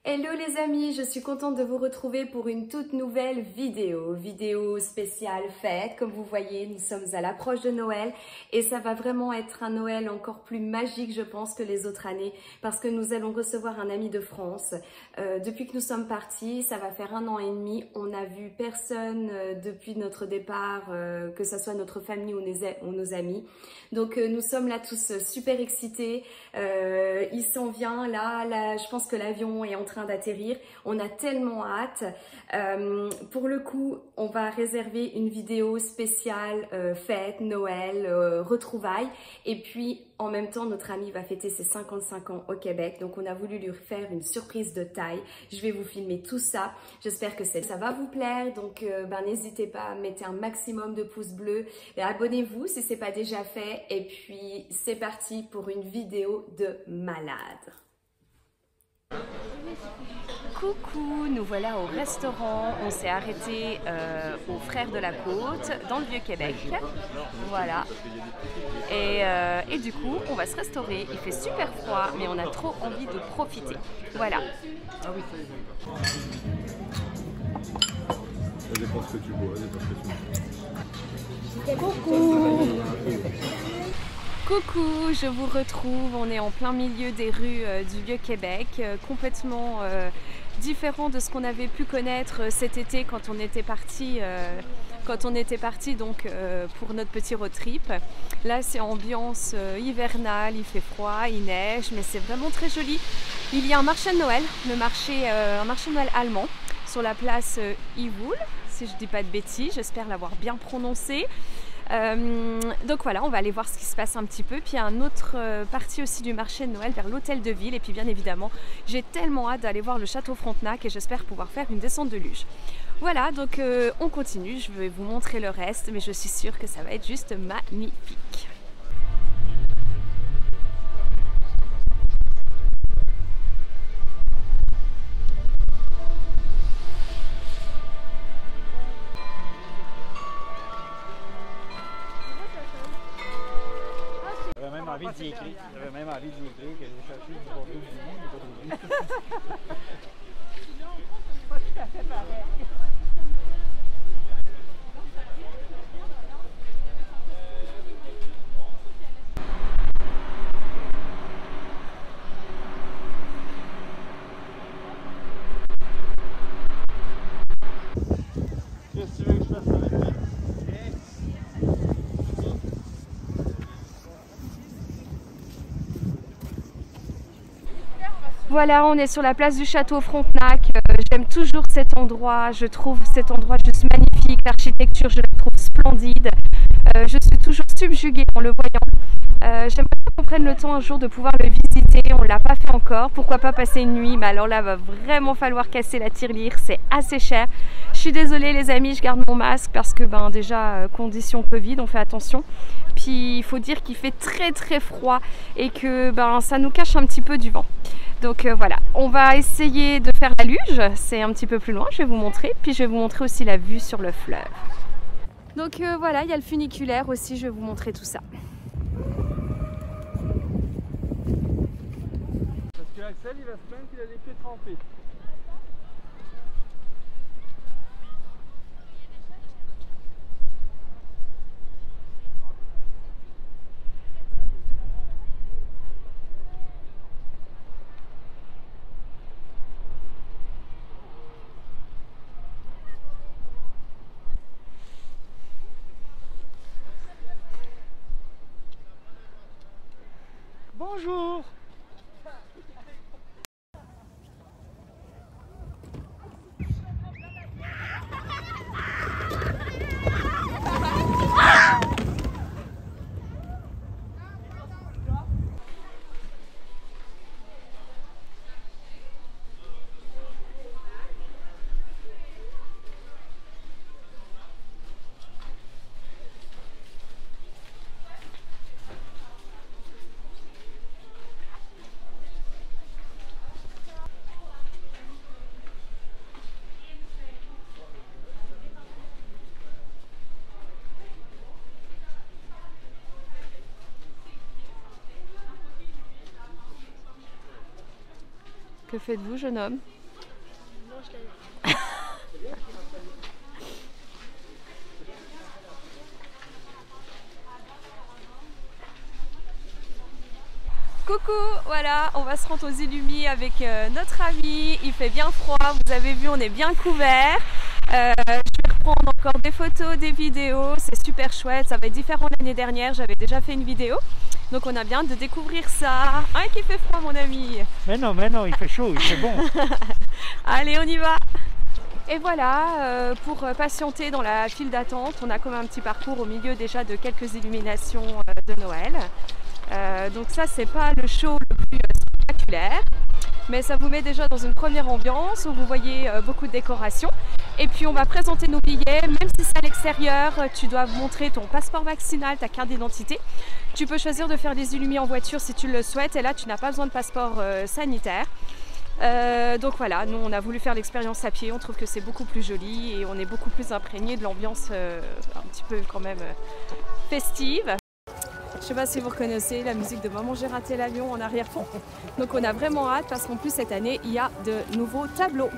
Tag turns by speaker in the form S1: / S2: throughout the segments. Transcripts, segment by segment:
S1: Hello les amis, je suis contente de vous retrouver pour une toute nouvelle vidéo spéciale fête. Comme vous voyez, nous sommes à l'approche de Noël et ça va vraiment être un Noël encore plus magique je pense que les autres années parce que nous allons recevoir un ami de France. Depuis que nous sommes partis, ça va faire 1 an et demi, on n'a vu personne depuis notre départ, que ce soit notre famille ou nos amis. Donc nous sommes là tous super excités, il s'en vient là, je pense que l'avion est en train d'atterrir, on a tellement hâte. Pour le coup, on va réserver une vidéo spéciale fête, Noël, retrouvailles, et puis en même temps notre ami va fêter ses 55 ans au Québec, donc on a voulu lui faire une surprise de taille. Je vais vous filmer tout ça, j'espère que ça va vous plaire, donc n'hésitez pas à mettre un maximum de pouces bleus, et abonnez-vous si ce n'est pas déjà fait, et puis c'est parti pour une vidéo de malade. Coucou, nous voilà au restaurant, on s'est arrêté aux Frères de la Côte, dans le Vieux-Québec, voilà, et du coup on va se restaurer, il fait super froid mais on a trop envie de profiter, voilà. Coucou. Coucou, je vous retrouve, on est en plein milieu des rues du Vieux-Québec, complètement différent de ce qu'on avait pu connaître cet été quand on était parti donc pour notre petit road trip. Là c'est ambiance hivernale, il fait froid, il neige, mais c'est vraiment très joli. Il y a un marché de Noël, un marché de Noël allemand, sur la place Iwool, si je ne dis pas de bêtises, j'espère l'avoir bien prononcé. Donc voilà, on va aller voir ce qui se passe un petit peu, puis il y a une autre partie aussi du marché de Noël vers l'hôtel de ville, et puis bien évidemment j'ai tellement hâte d'aller voir le château Frontenac et j'espère pouvoir faire une descente de luge. Voilà, donc on continue, je vais vous montrer le reste, mais je suis sûre que ça va être juste magnifique.
S2: J'avais même envie d'y écrire que j'ai cherché du bon du monde, mais pas trouvé. Pas tout à fait pareil. Qu'est-ce que tu veux que je fasse avec lui?
S1: Voilà, on est sur la place du château Frontenac. J'aime toujours cet endroit, je trouve cet endroit juste magnifique, l'architecture je la trouve splendide. Je suis toujours subjuguée en le voyant. J'aimerais qu'on prenne le temps un jour de pouvoir le visiter, on ne l'a pas fait encore, pourquoi pas passer une nuit, mais alors là va vraiment falloir casser la tirelire, c'est assez cher. Je suis désolée les amis, je garde mon masque parce que déjà condition Covid, on fait attention. Puis il faut dire qu'il fait très froid et que ça nous cache un petit peu du vent. Donc voilà, on va essayer de faire la luge, c'est un petit peu plus loin, je vais vous montrer, puis je vais vous montrer aussi la vue sur le fleuve. Donc voilà, il y a le funiculaire aussi, je vais vous montrer tout ça.
S2: Parce que Axel il va se plaindre qu'il a les pieds trempés. Bonjour.
S1: Que faites-vous, jeune homme? Coucou, voilà, on va se rendre aux Illumi avec notre ami. Il fait bien froid, vous avez vu, on est bien couverts. Je vais reprendre encore des photos, des vidéos, c'est super chouette. Ça va être différent l'année dernière, j'avais déjà fait une vidéo. Donc on a bien de découvrir ça. Ah, qu'il fait froid mon ami.
S2: Mais non, il fait chaud, il fait bon.
S1: Allez, on y va. Et voilà, pour patienter dans la file d'attente, on a comme un petit parcours au milieu déjà de quelques illuminations de Noël. Donc ça, c'est pas le show le plus spectaculaire, mais ça vous met déjà dans une première ambiance où vous voyez beaucoup de décorations. Et puis on va présenter nos billets, même si c'est à l'extérieur, tu dois montrer ton passeport vaccinal, ta carte d'identité. Tu peux choisir de faire des illumines en voiture si tu le souhaites, et là tu n'as pas besoin de passeport sanitaire. Donc voilà, nous on a voulu faire l'expérience à pied, on trouve que c'est beaucoup plus joli et on est beaucoup plus imprégné de l'ambiance un petit peu quand même festive. Je sais pas si vous reconnaissez la musique de Maman j'ai raté l'avion en arrière-fond. Donc on a vraiment hâte parce qu'en plus cette année il y a de nouveaux tableaux.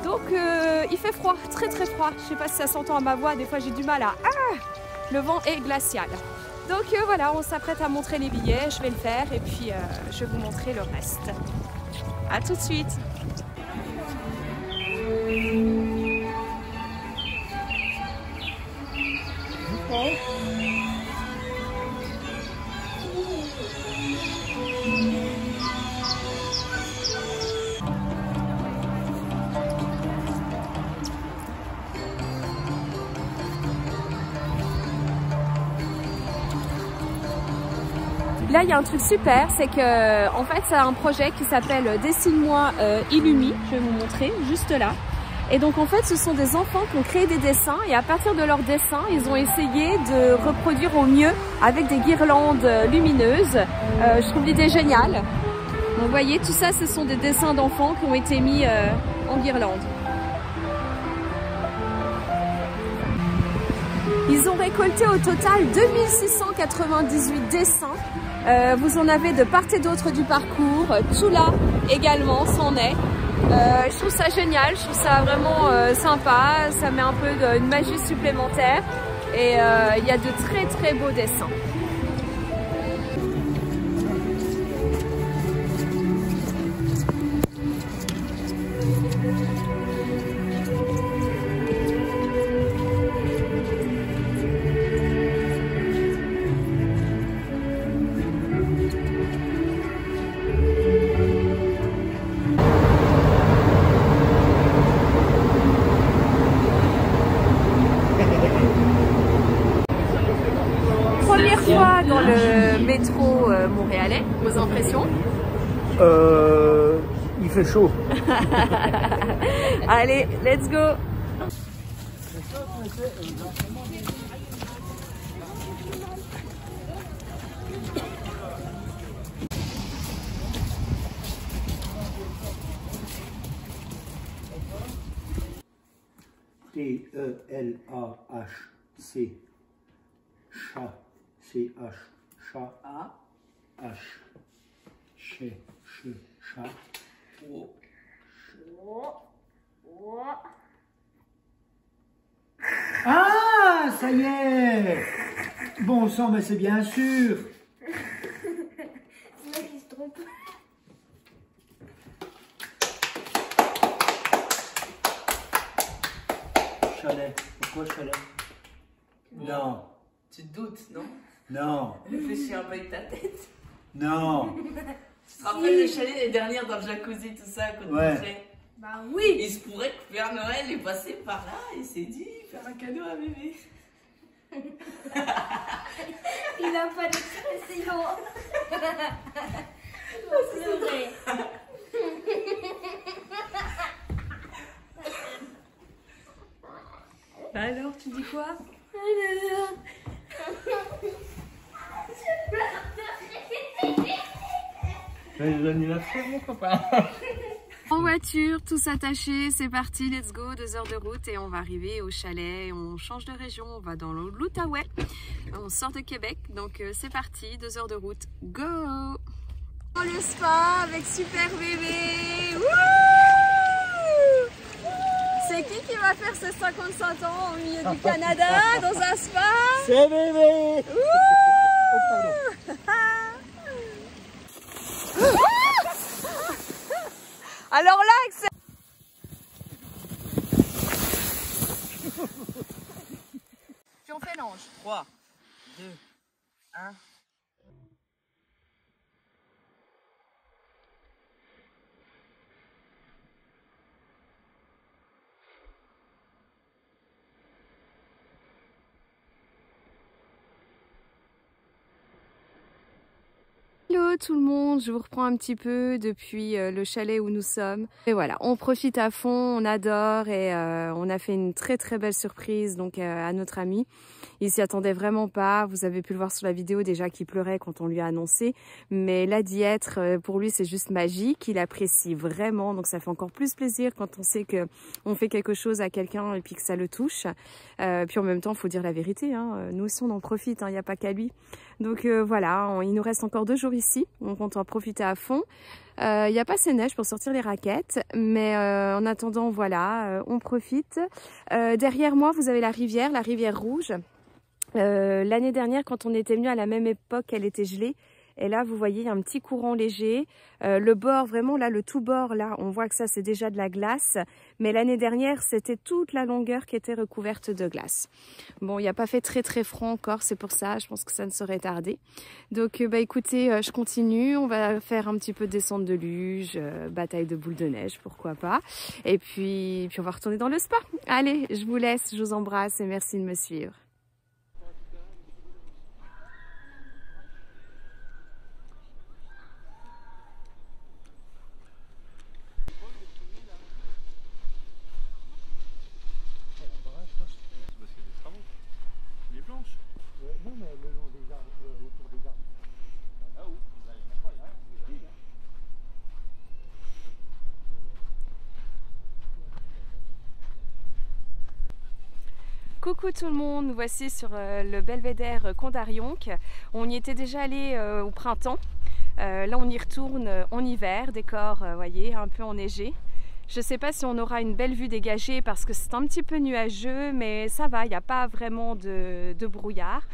S1: Donc il fait froid, très très froid. Je sais pas si ça s'entend à ma voix, des fois j'ai du mal à... Le vent est glacial. Donc voilà, on s'apprête à montrer les billets, je vais le faire et puis je vais vous montrer le reste. A tout de suite. Là, il y a un truc super, c'est que en fait, c'est un projet qui s'appelle Dessine-moi Illumi. Je vais vous montrer juste là. Et donc, en fait, ce sont des enfants qui ont créé des dessins et à partir de leurs dessins, ils ont essayé de reproduire au mieux avec des guirlandes lumineuses. Je trouve l'idée géniale. Donc, vous voyez, tout ça, ce sont des dessins d'enfants qui ont été mis en guirlande. Ils ont récolté au total 2698 dessins. Vous en avez de part et d'autre du parcours. Tula également s'en est. Je trouve ça génial, je trouve ça vraiment sympa. Ça met un peu une magie supplémentaire. Et il y a de très très beaux dessins. Première fois dans le métro montréalais, vos impressions?
S2: Il fait chaud.
S1: Allez, let's go!
S2: T-E-L-A-H-C chat C-H chat H chat Ah, ça y est. Bon sang, mais c'est bien sûr.
S3: C'est là qu'il se trompe.
S2: Chalet. Pourquoi chalet? Non.
S4: Tu te doutes, non?
S2: Non.
S4: Réfléchis un peu avec ta tête.
S2: Non.
S4: Tu te rappelles le chalet les dernières dans le jacuzzi, tout ça, qu'on montrait?
S3: Bah oui.
S4: Il se pourrait que Père Noël est passé par là et s'est dit faire un cadeau à bébé.
S3: Il a pas d'expression. C'est vrai.
S1: Alors, tu dis quoi?
S2: Joyeux anniversaire, mon copain.
S1: En voiture, tous attachés, c'est parti, let's go, 2 heures de route et on va arriver au chalet, on change de région, on va dans l'Outaouais, on sort de Québec, donc c'est parti, 2 heures de route, go! Dans le spa avec super bébé, wouh! C'est qui va faire ses 55 ans au milieu du Canada, dans un spa?
S2: C'est bébé!
S1: Wouh! Alors là, Axel... Puis on fait l'ange.
S4: 3, 2, 1.
S1: Hello tout le monde, je vous reprends un petit peu depuis le chalet où nous sommes. Et voilà, on profite à fond, on adore et on a fait une très belle surprise donc à notre ami. Il s'y attendait vraiment pas, vous avez pu le voir sur la vidéo déjà qu'il pleurait quand on lui a annoncé. Mais là d'y être, pour lui c'est juste magique, il apprécie vraiment. Donc ça fait encore plus plaisir quand on sait qu'on fait quelque chose à quelqu'un et puis que ça le touche. Puis en même temps, il faut dire la vérité, hein, nous aussi on en profite, il n'y a pas qu'à lui. Donc voilà, il nous reste encore 2 jours ici, donc on va en profiter à fond. Il n'y a pas assez de neige pour sortir les raquettes, mais en attendant, voilà, on profite. Derrière moi, vous avez la rivière Rouge. L'année dernière, quand on était venu à la même époque, elle était gelée. Et là, vous voyez, il y a un petit courant léger. Le bord, vraiment, là, le tout bord, là, on voit que ça, c'est déjà de la glace. Mais l'année dernière, c'était toute la longueur qui était recouverte de glace. Bon, il n'y a pas fait très froid encore, c'est pour ça. Je pense que ça ne saurait tarder. Donc, bah, écoutez, je continue. On va faire un petit peu de descente de luge, bataille de boules de neige, pourquoi pas. Et puis on va retourner dans le spa. Allez, je vous laisse, je vous embrasse et merci de me suivre.
S2: Non, mais le long des arbres, autour des arbres. Ah oui,
S1: Coucou tout le monde, nous voici sur le belvédère Condarionc. On y était déjà allé au printemps. Là on y retourne en hiver, décor voyez, un peu enneigé. Je ne sais pas si on aura une belle vue dégagée parce que c'est un petit peu nuageux, mais ça va, il n'y a pas vraiment de brouillard.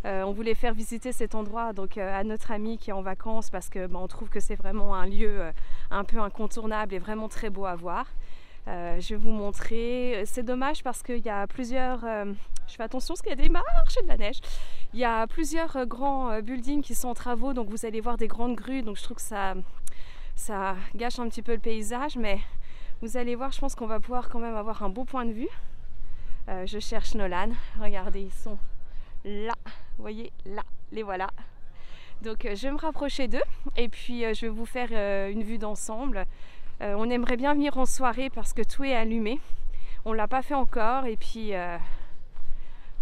S1: On voulait faire visiter cet endroit donc, à notre ami qui est en vacances parce que on trouve que c'est vraiment un lieu un peu incontournable et vraiment très beau à voir. Je vais vous montrer. C'est dommage parce qu'il y a plusieurs... je fais attention parce qu'il y a des marches et de la neige. Il y a plusieurs grands buildings qui sont en travaux, donc vous allez voir des grandes grues. Donc je trouve que ça gâche un petit peu le paysage, mais vous allez voir, je pense qu'on va pouvoir quand même avoir un beau point de vue. Je cherche Nolan. Regardez, ils sont là. Vous voyez, là. Les voilà. Donc je vais me rapprocher d'eux et puis je vais vous faire une vue d'ensemble. On aimerait bien venir en soirée parce que tout est allumé. On ne l'a pas fait encore et puis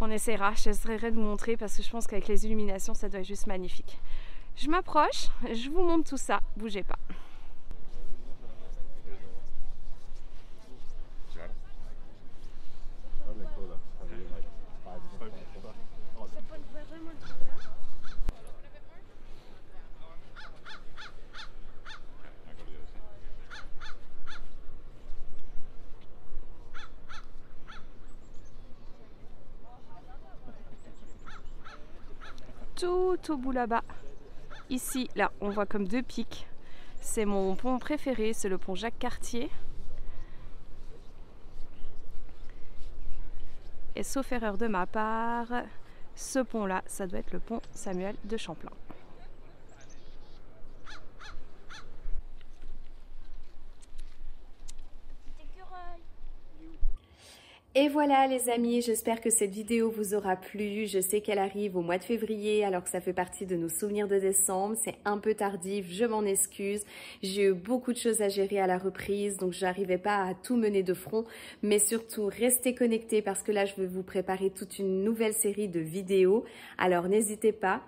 S1: on essaiera. J'essaierai de vous montrer parce que je pense qu'avec les illuminations, ça doit être juste magnifique. Je m'approche, je vous montre tout ça. Bougez pas. Tout au bout là-bas, ici, là, on voit comme 2 pics. C'est mon pont préféré, c'est le pont Jacques-Cartier. Et sauf erreur de ma part, ce pont-là, ça doit être le pont Samuel de Champlain. Et voilà les amis, j'espère que cette vidéo vous aura plu. Je sais qu'elle arrive au mois de février alors que ça fait partie de nos souvenirs de décembre. C'est un peu tardif, je m'en excuse. J'ai eu beaucoup de choses à gérer à la reprise donc je n'arrivais pas à tout mener de front. Mais surtout restez connectés parce que là je vais vous préparer toute une nouvelle série de vidéos. Alors n'hésitez pas.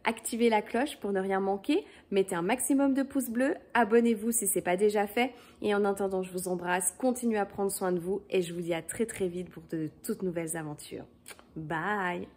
S1: Activez la cloche pour ne rien manquer, mettez un maximum de pouces bleus, abonnez-vous si ce n'est pas déjà fait et en attendant je vous embrasse, continuez à prendre soin de vous et je vous dis à très vite pour de toutes nouvelles aventures. Bye!